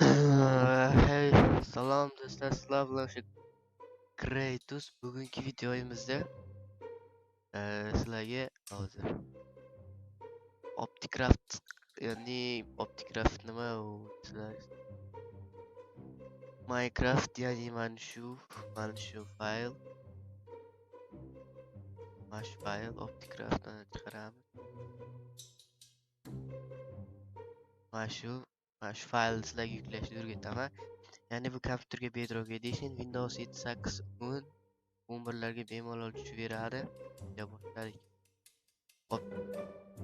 Hey, salom do'stlar, sizlar bilan o'sha Kratos bugungi videoyimizda sizlarga hozir Opticraft, ya'ni Opticraft nima u sizlar Minecraft, ya'ni mana shu fayl Opticraftdan chiqaramiz. Mana shu faylni sizlarga yuklashni o'rgataman. Ya'ni bu kompyuterga Bedrock Edition, Windows 7, 8, 10, 11larga bemalol tushaveradi. Ya boshladik. Hop,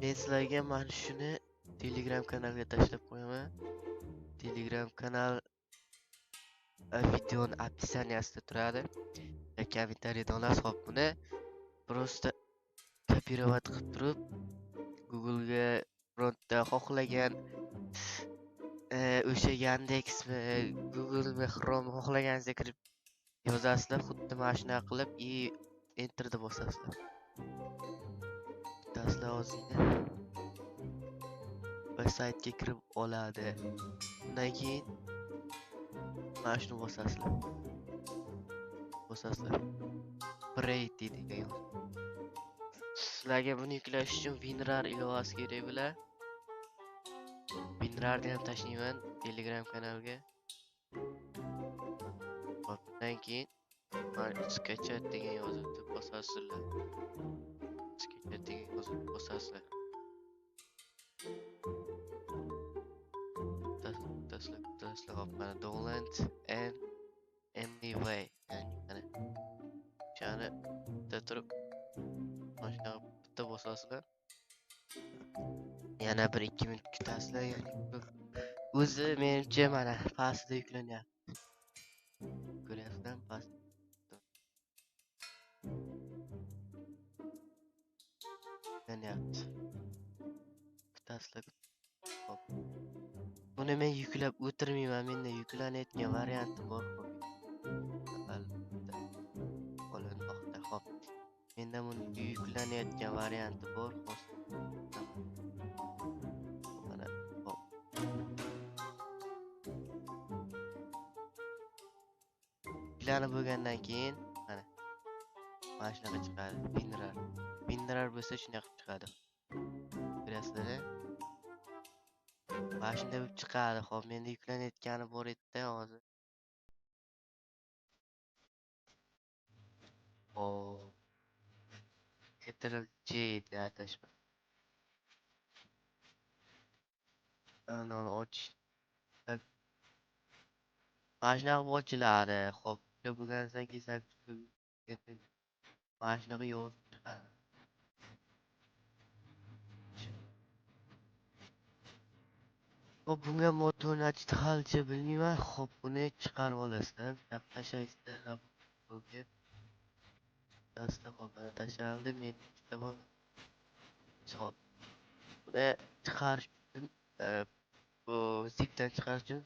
men sizlarga mana shuni Telegram kanalga tashlab qo'yaman. Telegram kanal videoni описаниесida turadi. Kommentariyada olasiz. Hop, buni просто kopirovat qilib turib Google'ga frontda xohlagan o'sha Yandexmi, Google'mi, Chrome xohlaganingizga kirib yozasizlar. Xuddi mana shunaqa qilib enterni bosasizlar. Bitasizlar ozgina va saytga kirib oladi. Undan keyin mana shuni bosasizlar. Play deydigan yo'q. Sizlarga buni yuklash uchun WinRAR ilovasi kerak bo'ladi. WinRARni ham tashlayman Telegram kanalga. Undan keyin mana skachat degan yozuvni bosasizlar. Skachat degan yozuvni bosasizlar. Tashlab hop, mana download and anyway. Ya'ni shani bitta turib mana shunaqa bitta bosasizlar. Yana 1-2 minut kutasizlar. Ya'ni o'zi menimcha mana pastda yuklanyapti. Ko'ryapsizlarmi pastda? Yuklanyapti. Kutasizlar. Hop. Buni men yuklab o'tirmayman. Menda yuklanayotgan varianti bor. Albatta. Olinmoqda. Hop. Menda buni yuklanayotgan varianti bor. Mana hop. Yuklanib bo'lgandan keyin mana shunaqa chiqadi. WinRAR bo'lsa shunaqa chiqadi. Ko'rasizlar? Mana shunday bo'lib chiqadi. Hop, menda yuklanayotgani bor edi-da hozir. Ctrl-J deb atashma. Ana och. Mana shunaqa ochiladi. Hop, bo'lgandan keyin mana shunaqa yozib chiqadi. Hop, bunga motor nachithalchi bilmayman. Hop, buni chiqarib olasizlar. Tashlaysizlar. Bunga tashlandi. Men istamam. Hop. Buni chiqarish uchun bu zipdan chiqarish uchun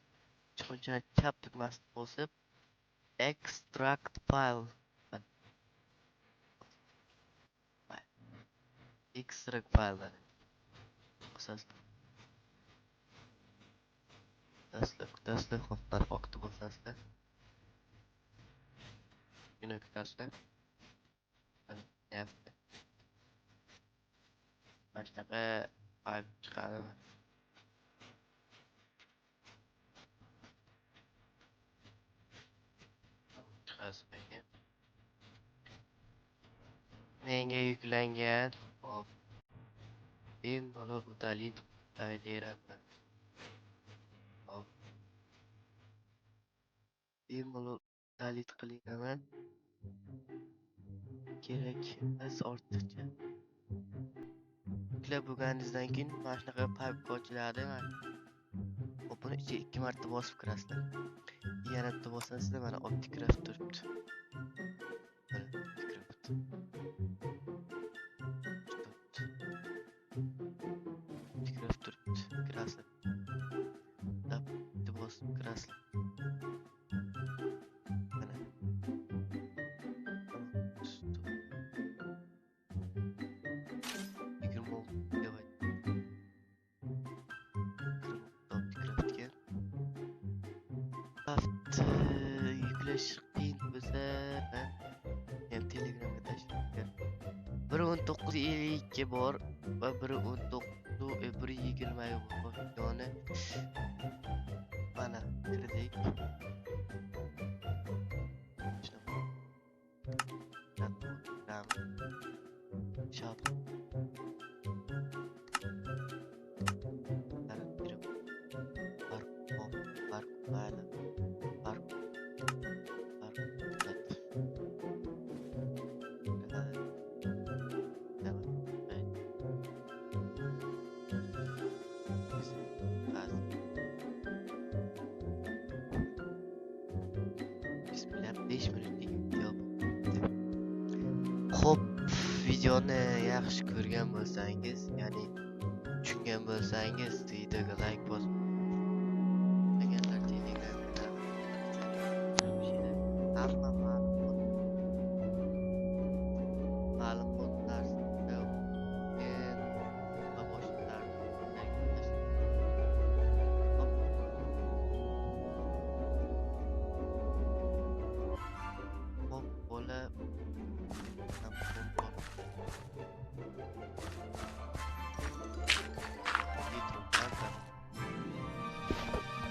chiqinchani chap tugmasini bosib extract file. Extract file. Tasla hoplar vaqti bosasizlar. Shuni kutasizlar. Yapti. Mana shunaqa fayl chiqadi. Menga yuklangan. Hop. Bemalol udalib taylayapman. Hop. Bemalol dalit qilaman. Kerak emas ortiqcha. Yuklab bo'lganingizdan keyin mana shunaqa payp ochiladi. Hop, buni 2 marta bosib kirasizlar. Yana bitta bosasizlar, mana Opticraft turibdi. Opticraft turibdi. Kirasizlar. Bitta bosib kirasizlar. Mana. ulashish qiyin bo'lsa, men ham Telegramga tashlab biri 19:52 bor va biri 1:20 bor. Yani mana kirdik. Shop. Bismillah 5 minutlik video bo'ldi. Xo'p, videoni yaxshi ko'rgan bo'lsangiz, ya'ni tushungan bo'lsangiz, videoga like bosib agarlar Telegramda hamma ma'lumotlar va boshqalar hop bola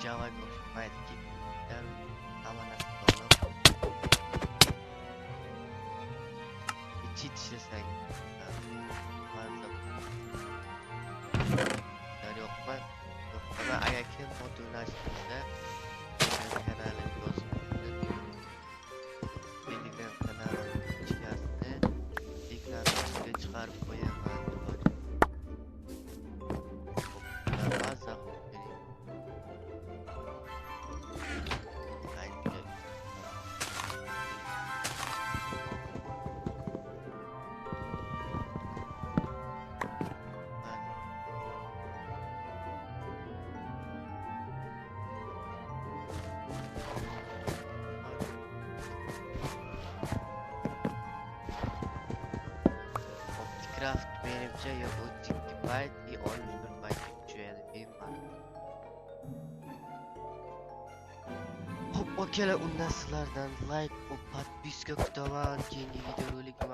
Java boshlaydi ki amanat olib cheat ishlasang yo'qmi agar kim motivlashtirsa kanalini bosib Telegram kanalini ichkarisida ekranga chiqarib qo'yaman. Maza Craft menimcha ya 32 byte и 11 byte tushadi bemalol. Xo'p, akalar, unda sizlardan like va podpiska kutaman. Keyingi videorolikni